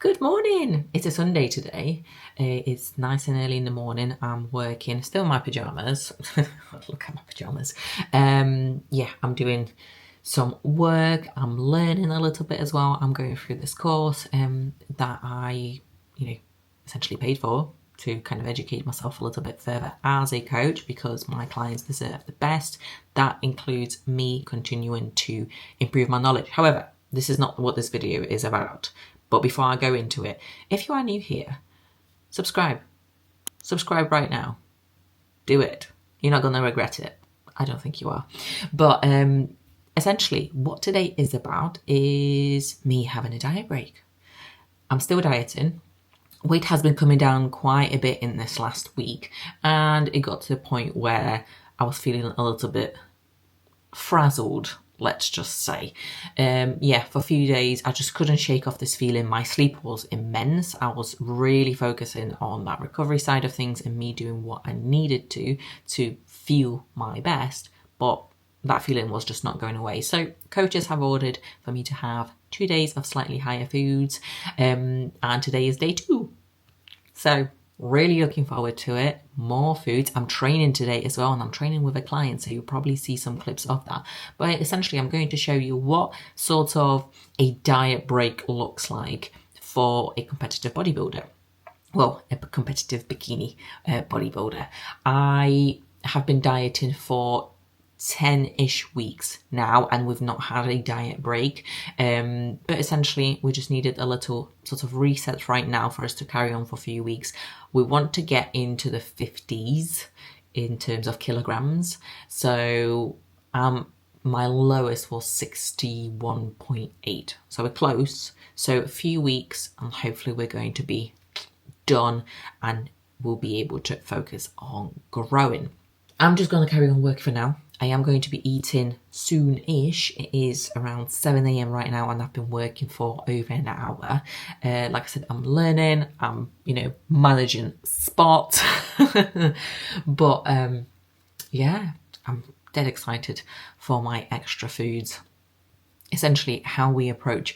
Good morning. It's a Sunday today. It's nice and early in the morning. I'm working, still in my pajamas. Look at my pajamas. Yeah, I'm doing some work. I'm learning a little bit as well. I'm going through this course that I, essentially paid for to kind of educate myself a little bit further as a coach because my clients deserve the best. That includes me continuing to improve my knowledge. However, this is not what this video is about. But before I go into it, if you are new here, subscribe. Subscribe right now. Do it. You're not going to regret it. I don't think you are. But essentially, what today is about is me having a diet break. I'm still dieting. Weight has been coming down quite a bit in this last week, and it got to the point where I was feeling a little bit frazzled, let's just say. For a few days I just couldn't shake off this feeling. My sleep was immense. I was really focusing on that recovery side of things and me doing what I needed to feel my best, but that feeling was just not going away. So coaches have ordered for me to have 2 days of slightly higher foods, and today is day 2. So really looking forward to it. More foods. I'm training today as well, and I'm training with a client, so you'll probably see some clips of that. But essentially, I'm going to show you what sort of a diet break looks like for a competitive bodybuilder. Well, a competitive bikini bodybuilder. I have been dieting for 10-ish weeks now, and we've not had a diet break, but essentially we just needed a little sort of reset right now for us to carry on for a few weeks. We want to get into the 50s in terms of kilograms, so my lowest was 61.8, so we're close. So a few weeks and hopefully we're going to be done and we'll be able to focus on growing. I'm just going to carry on working for now. I am going to be eating soon-ish. It is around 7 a.m. right now, and I've been working for over an hour. Like I said, I'm learning, I'm, managing spot. But yeah, I'm dead excited for my extra foods. Essentially, how we approach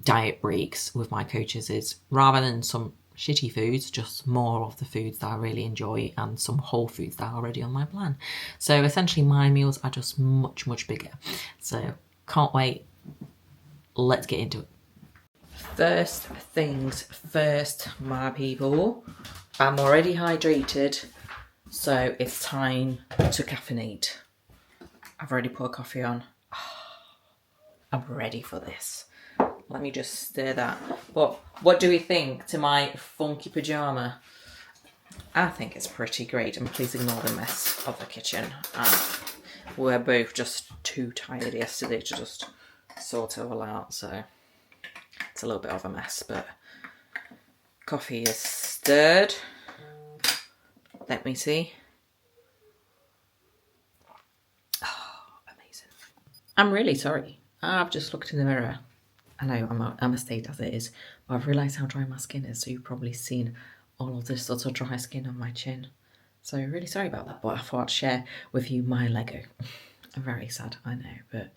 diet breaks with my coaches is rather than some shitty foods, just more of the foods that I really enjoy and some whole foods that are already on my plan. So essentially my meals are just much bigger. So can't wait. Let's get into it. First things first, my people. I'm already hydrated, so it's time to caffeinate. I've already put coffee on. I'm ready for this. Let me just stir that. But what do we think to my funky pyjama? I think it's pretty great, and please ignore the mess of the kitchen. We're both just too tired yesterday to just sort it all out, so it's a little bit of a mess, but coffee is stirred. Let me see. Oh, amazing. I'm really sorry. I've just looked in the mirror. I know I'm a state as it is, but I've realised how dry my skin is, so you've probably seen all of this sort of dry skin on my chin. So really sorry about that, but I thought I'd share with you my Lego. I'm very sad, I know, but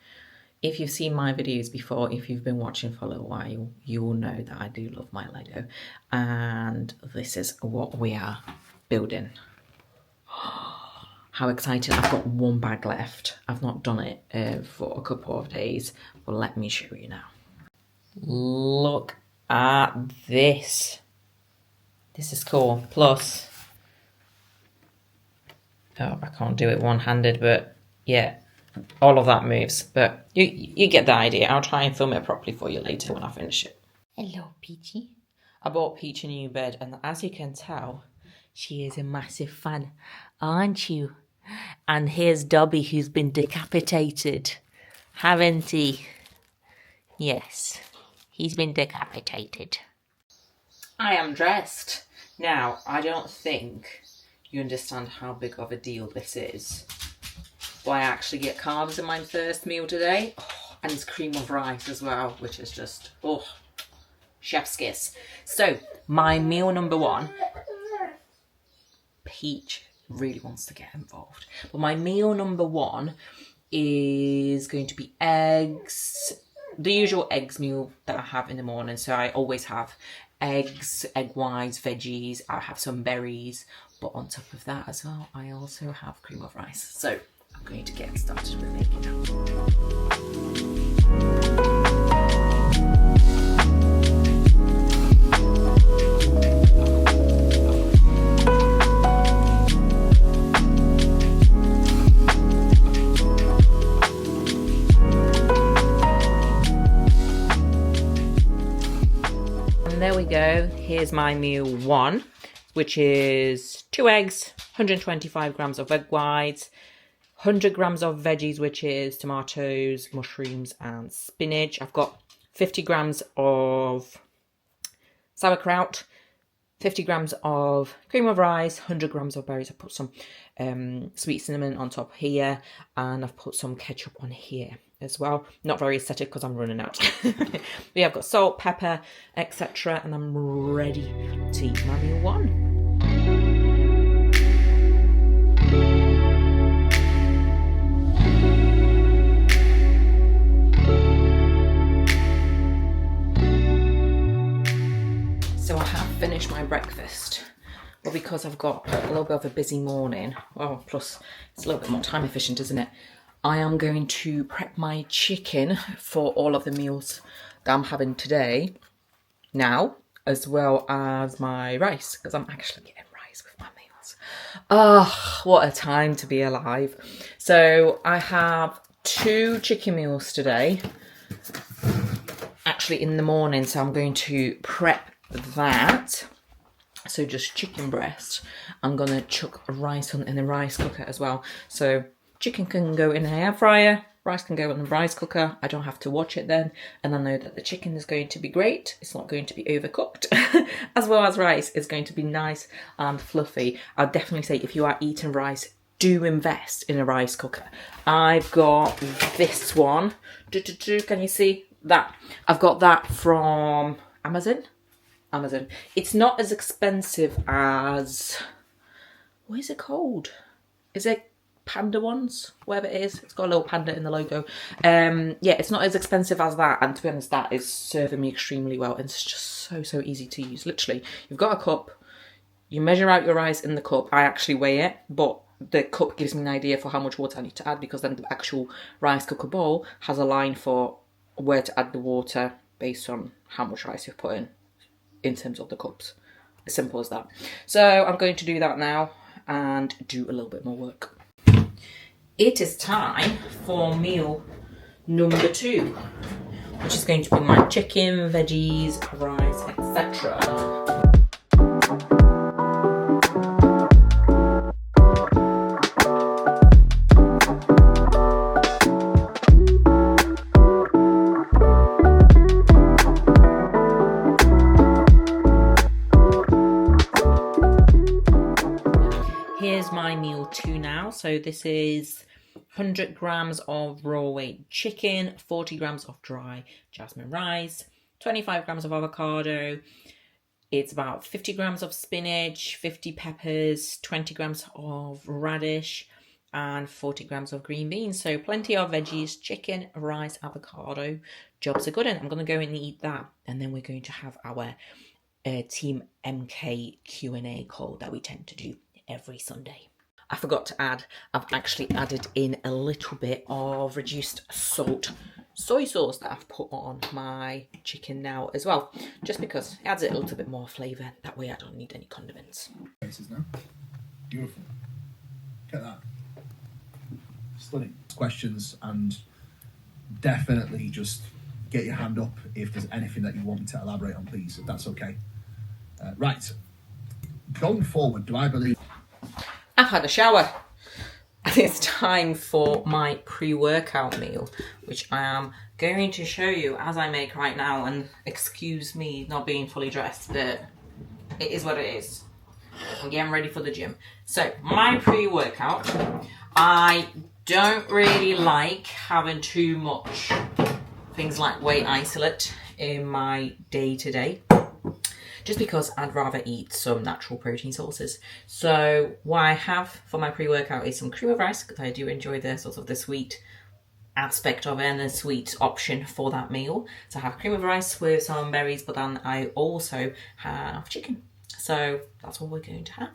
if you've seen my videos before, if you've been watching for a little while, you will know that I do love my Lego, and this is what we are building. How excited. I've got one bag left. I've not done it for a couple of days, but let me show you now. Look at this. This is cool. Plus, oh, I can't do it one-handed, but yeah, all of that moves. But you get the idea. I'll try and film it properly for you later when I finish it. Hello, Peachy. I bought Peach a new bed, and as you can tell, she is a massive fan, aren't you? And here's Dobby, who's been decapitated, haven't he? Yes. He's been decapitated. I am dressed. Now, I don't think you understand how big of a deal this is. But I actually get carbs in my first meal today. Oh, and it's cream of rice as well, which is just, chef's kiss. So, my meal number 1. Peach really wants to get involved. But my meal number 1 is going to be eggs, the usual eggs meal that I have in the morning. So I always have eggs, egg whites, veggies. I have some berries, but on top of that as well, I also have cream of rice. So I'm going to get started with making that. There we go. Here's my meal one, which is 2 eggs, 125 grams of egg whites, 100 grams of veggies, which is tomatoes, mushrooms and spinach. I've got 50 grams of sauerkraut, 50 grams of cream of rice, 100 grams of berries. I put some sweet cinnamon on top here, and I've put some ketchup on here as well. Not very aesthetic because I'm running out. But yeah, I've got salt, pepper, etc. And I'm ready to eat my meal one. So I have finished my breakfast. Well, because I've got a little bit of a busy morning, well, plus it's a little bit more time efficient, isn't it? I am going to prep my chicken for all of the meals that I'm having today now, as well as my rice, because I'm actually getting rice with my meals. Ah, what a time to be alive. So I have 2 chicken meals today, actually in the morning, so I'm going to prep that. So just chicken breast. I'm going to chuck rice on in the rice cooker as well. So chicken can go in an air fryer, rice can go in the rice cooker. I don't have to watch it then. And I know that the chicken is going to be great. It's not going to be overcooked. As well as rice is going to be nice and fluffy. I'd definitely say if you are eating rice, do invest in a rice cooker. I've got this one. Can you see that? I've got that from Amazon. It's not as expensive as, what is it called? Is it Panda ones? Whatever it is. It's got a little panda in the logo. Yeah, it's not as expensive as that. And to be honest, that is serving me extremely well. And it's just so easy to use. Literally, you've got a cup. You measure out your rice in the cup. I actually weigh it, but the cup gives me an idea for how much water I need to add, because then the actual rice cooker bowl has a line for where to add the water based on how much rice you've put in terms of the cups. As simple as that. So I'm going to do that now and do a little bit more work. It is time for meal number 2, which is going to be my chicken, veggies, rice, etc. Here's my meal 2 now. So this is 100 grams of raw weight chicken, 40 grams of dry jasmine rice, 25 grams of avocado. It's about 50 grams of spinach, 50 peppers, 20 grams of radish, and 40 grams of green beans. So plenty of veggies, chicken, rice, avocado. Jobs are good, and I'm going to go and eat that. And then we're going to have our Team MK Q&A call that we tend to do every Sunday. I forgot to add, I've actually added in a little bit of reduced salt soy sauce that I've put on my chicken now as well, just because it adds it a little bit more flavour. That way I don't need any condiments. Faces now. Beautiful. Look at that. Stunning. Questions, and definitely just get your hand up if there's anything that you want me to elaborate on, please, if that's okay. Right. Going forward, do I believe... I've had a shower. And it's time for my pre-workout meal, which I am going to show you as I make right now. And excuse me not being fully dressed, but it is what it is. I'm getting ready for the gym. So my pre-workout, I don't really like having too much things like whey isolate in my day-to-day. Just because I'd rather eat some natural protein sources. So what I have for my pre-workout is some cream of rice, because I do enjoy the sort of the sweet aspect of it and a sweet option for that meal. So I have cream of rice with some berries, but then I also have chicken. So that's what we're going to have.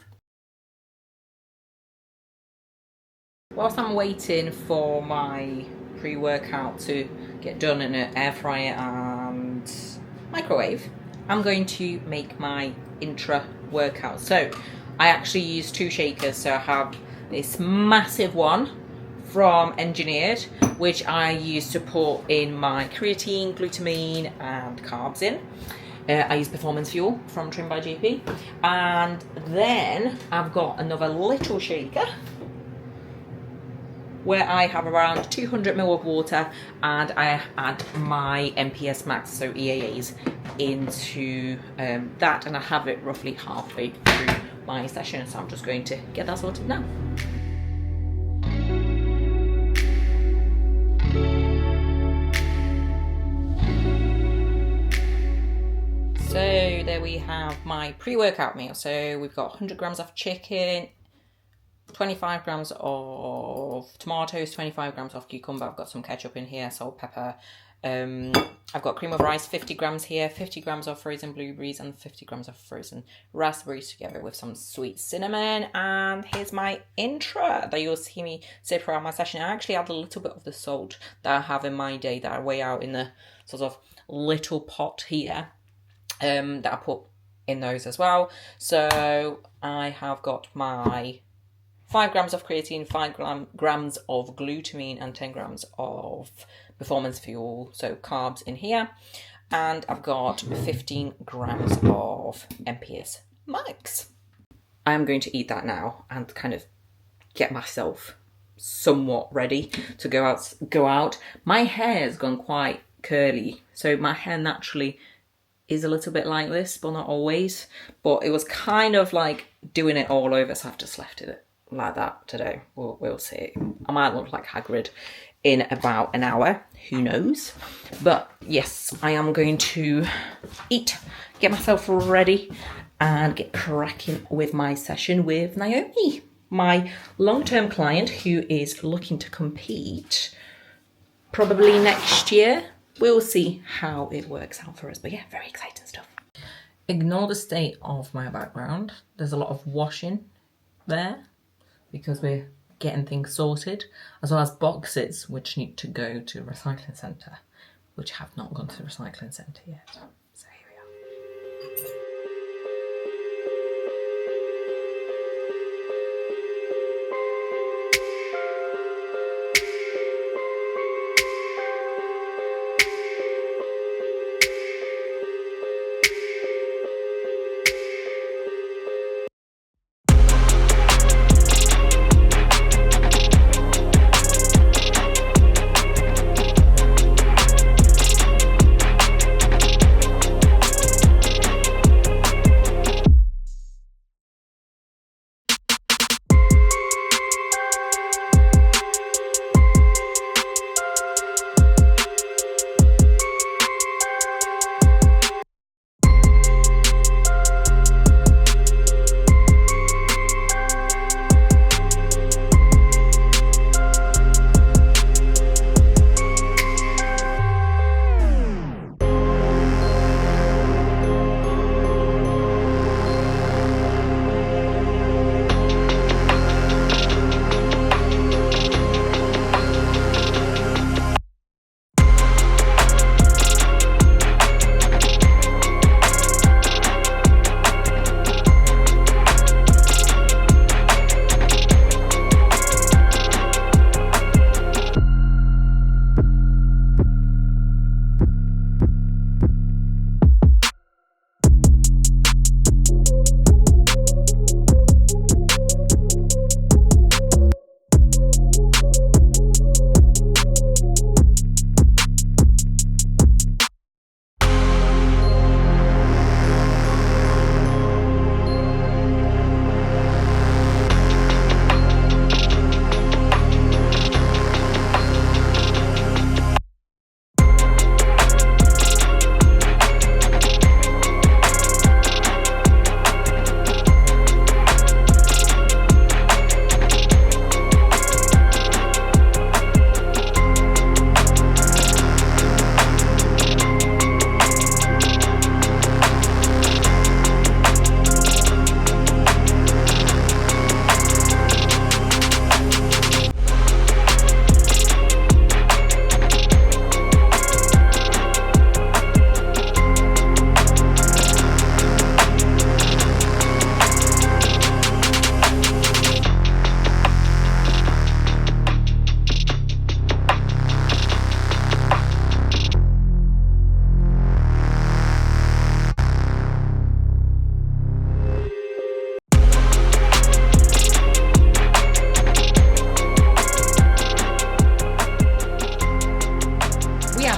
Whilst I'm waiting for my pre-workout to get done in an air fryer and microwave, I'm going to make my intra-workout. So I actually use 2 shakers. So I have this massive one from Engineered, which I use to put in my creatine, glutamine and carbs in. I use Performance Fuel from Trim by JP. And then I've got another little shaker where I have around 200 ml of water, and I add my MPS Max, so EAAs, into that, and I have it roughly halfway through my session. So I'm just going to get that sorted now. So there we have my pre-workout meal. So we've got 100 grams of chicken, 25 grams of tomatoes, 25 grams of cucumber. I've got some ketchup in here, salt, pepper. I've got cream of rice, 50 grams here, 50 grams of frozen blueberries and 50 grams of frozen raspberries together with some sweet cinnamon. And here's my intra that you'll see me say throughout my session. I actually add a little bit of the salt that I have in my day that I weigh out in the sort of little pot here that I put in those as well. So I have got my 5 grams of creatine, 5 grams of glutamine and 10 grams of Performance Fuel, so carbs in here. And I've got 15 grams of MPS Max. I am going to eat that now and kind of get myself somewhat ready to go out. My hair's gone quite curly, so my hair naturally is a little bit like this, but not always. But it was kind of like doing it all over, so I've just left it like that today. We'll see. I might look like Hagrid in about an hour, who knows. But yes, I am going to eat, get myself ready and get cracking with my session with Naomi, my long-term client who is looking to compete probably next year. We'll see how it works out for us, but yeah, very exciting stuff. Ignore the state of my background. There's a lot of washing there because we're getting things sorted, as well as boxes which need to go to a recycling centre, which have not gone to the recycling centre yet. So here we are.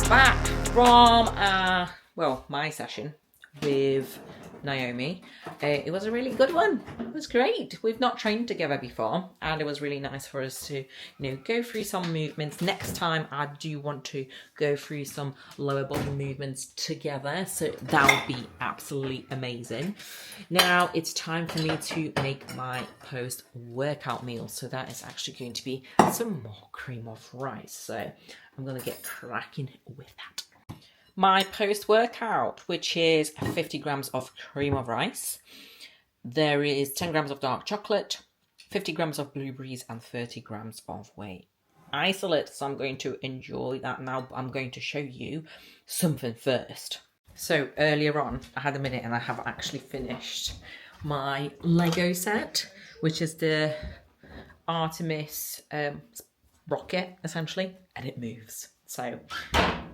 back from well, my session with Naomi. It was a really good one. It was great. We've not trained together before, and it was really nice for us to, go through some movements. Next time I do want to go through some lower body movements together, so that would be absolutely amazing. Now it's time for me to make my post workout meal, so that is actually going to be some more cream of rice. So I'm going to get cracking with that. My post-workout, which is 50 grams of cream of rice. There is 10 grams of dark chocolate, 50 grams of blueberries, and 30 grams of whey isolate. So I'm going to enjoy that now. I'm going to show you something first. So earlier on, I had a minute and I have actually finished my Lego set, which is the Artemis rocket, essentially, and it moves. So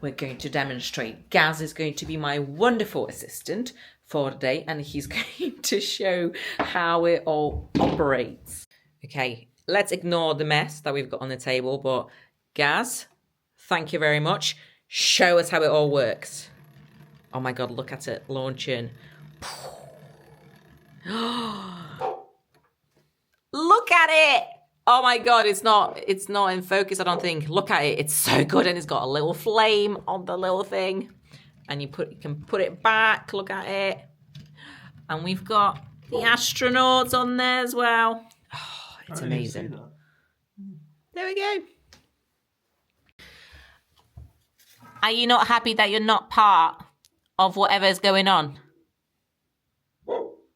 we're going to demonstrate. Gaz is going to be my wonderful assistant for today, and he's going to show how it all operates. Okay, let's ignore the mess that we've got on the table, but Gaz, thank you very much. Show us how it all works. Oh my God, look at it launching. Look at it. Oh my God, it's not in focus, I don't think. Look at it, it's so good, and it's got a little flame on the little thing. And you can put it back, look at it. And we've got the astronauts on there as well. Oh, it's amazing. There we go. Are you not happy that you're not part of whatever's going on?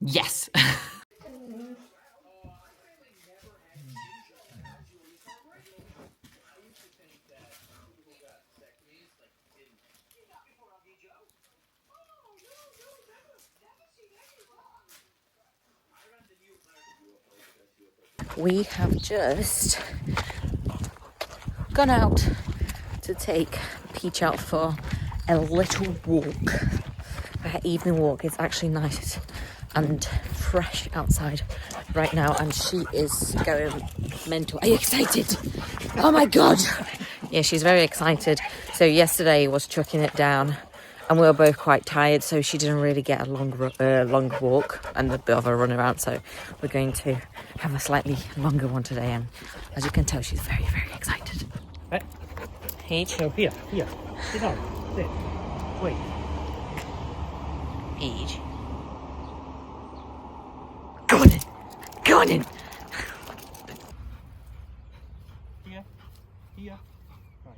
Yes. We have just gone out to take Peach out for a little walk. Her evening walk. It's actually nice and fresh outside right now, and she is going mental. Are you excited? Oh my God. Yeah, she's very excited. So yesterday was chucking it down, and we were both quite tired, so she didn't really get a long walk and a bit of a run around. So we're going to have a slightly longer one today, and as you can tell, she's very, very excited. Peach. So here. Sit down. Sit. Wait. Peach. Go on in. Go on in. Here. Right.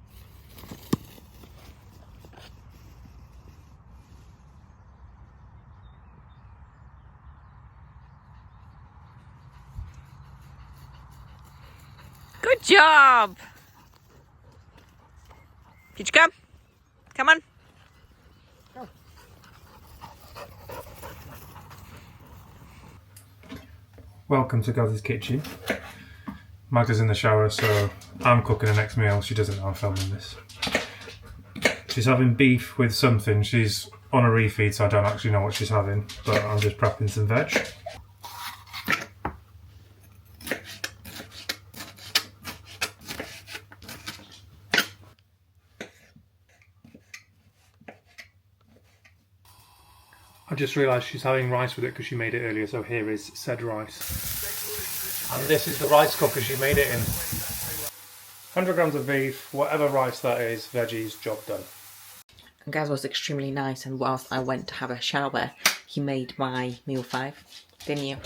Good job. Peach, come. Come on. Go. Welcome to Gaz's kitchen. Magda's in the shower, so I'm cooking the next meal. She doesn't know I'm filming this. She's having beef with something. She's on a refeed, so I don't actually know what she's having, but I'm just prepping some veg. I just realised she's having rice with it because she made it earlier, so here is said rice. And this is the rice cooker she made it in. 100 grams of beef, whatever rice that is, veggies, job done. And Gaz was extremely nice, and whilst I went to have a shower, he made my meal 5. Didn't you?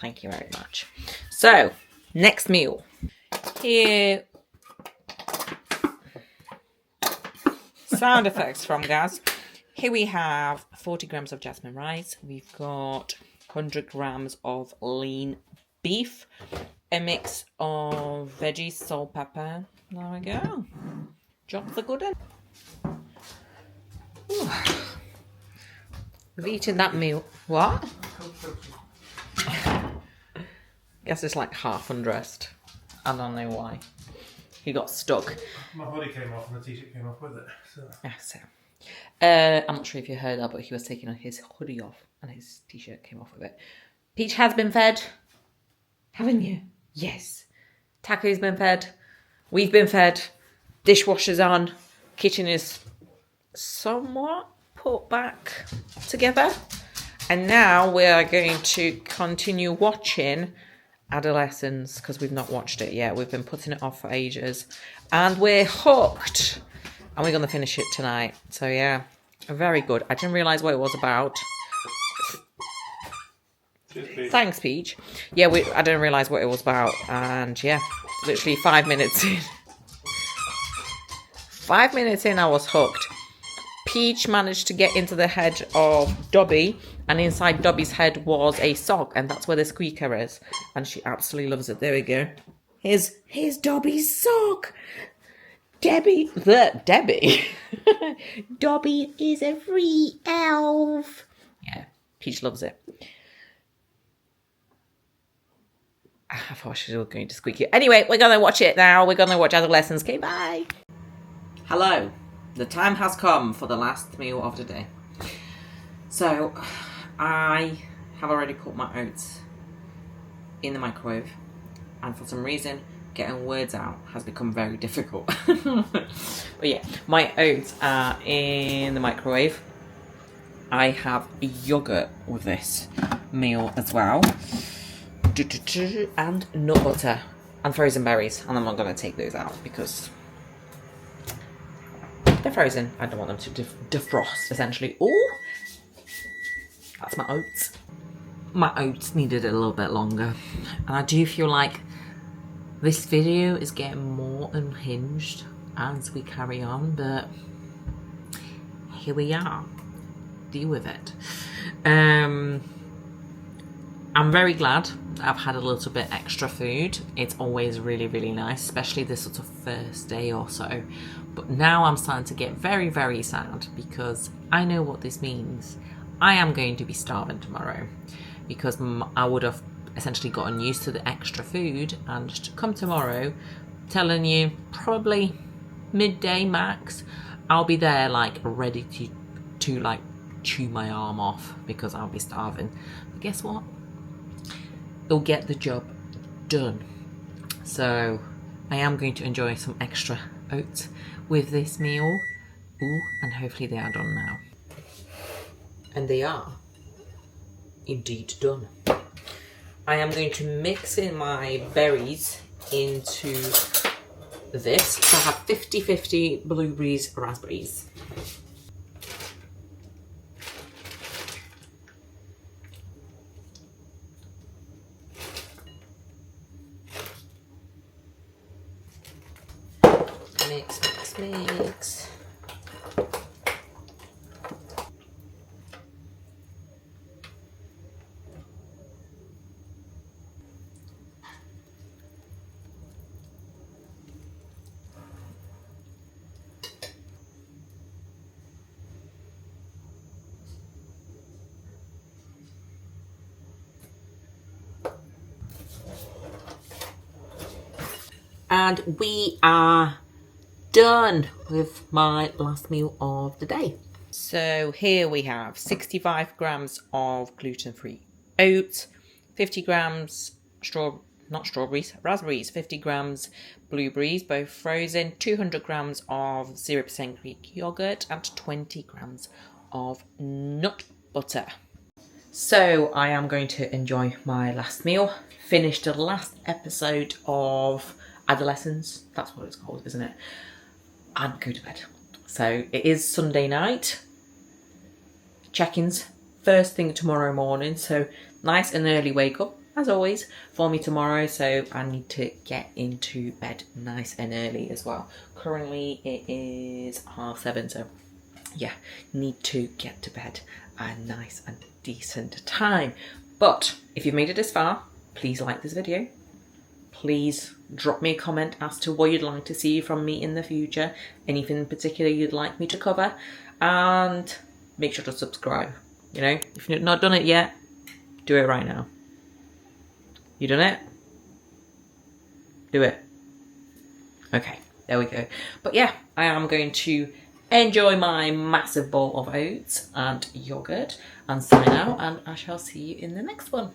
Thank you very much. So, next meal. Here. Sound effects from Gaz. Here we have 40 grams of jasmine rice. We've got 100 grams of lean beef. A mix of veggies, salt, pepper. There we go. Drop the good one. Ooh. We've eaten that meal. What? Guess it's like half undressed. I don't know why. He got stuck. My hoodie came off and the t-shirt came off with it. So. Yeah, so. I'm not sure if you heard that, but he was taking his hoodie off and his t-shirt came off with it. Peach has been fed. Haven't you? Yes. Taco's been fed. We've been fed. Dishwasher's on. Kitchen is somewhat put back together. And now we are going to continue watching Adolescence because we've not watched it yet. We've been putting it off for ages. And we're hooked. And we're going to finish it tonight. So yeah, very good. I didn't realise what it was about. Thanks, Peach. Yeah, I didn't realise what it was about. And yeah, literally 5 minutes in. 5 minutes in, I was hooked. Peach managed to get into the head of Dobby, and inside Dobby's head was a sock, and that's where the squeaker is. And she absolutely loves it. There we go. Here's Dobby's sock. Debbie. Dobby is a free elf. Yeah, Peach loves it. I thought she was going to squeak it. Anyway, we're going to watch it now. We're going to watch Adolescence. Okay, bye. Hello. The time has come for the last meal of the day. So, I have already cooked my oats in the microwave. And for some reason, getting words out has become very difficult. But yeah, my oats are in the microwave. I have yogurt with this meal as well. And nut butter and frozen berries. And I'm not going to take those out because they're frozen. I don't want them to defrost, essentially. Oh, that's my oats. My oats needed a little bit longer. And I do feel like this video is getting more unhinged as we carry on, but here we are. Deal with it. I'm very glad I've had a little bit extra food. It's always really, really nice, especially this sort of first day or so. But now I'm starting to get very, very sad because I know what this means. I am going to be starving tomorrow because I would have essentially gotten used to the extra food, and come tomorrow, telling you probably midday max, I'll be there like ready to like chew my arm off because I'll be starving. But guess what? It'll get the job done. So I am going to enjoy some extra oats with this meal. Ooh, and hopefully they are done now. And they are indeed done. I am going to mix in my berries into this. So I have 50-50 blueberries, raspberries. Mix. And we are done with my last meal of the day. So here we have 65 grams of gluten-free oats, 50 grams raspberries, 50 grams blueberries, both frozen, 200 grams of 0% Greek yogurt, and 20 grams of nut butter. So I am going to enjoy my last meal, finish the last episode of Adolescence, that's what it's called, isn't it? And go to bed. So it is Sunday night. Check-ins first thing tomorrow morning. So nice and early wake up, as always, for me tomorrow. So I need to get into bed nice and early as well. Currently it is 7:30. So yeah, need to get to bed at a nice and decent time. But if you've made it this far, please like this video. Please drop me a comment as to what you'd like to see from me in the future. Anything in particular you'd like me to cover. And make sure to subscribe. You know, if you've not done it yet, do it right now. You done it? Do it. Okay, there we go. But yeah, I am going to enjoy my massive bowl of oats and yogurt and sign out, and I shall see you in the next one.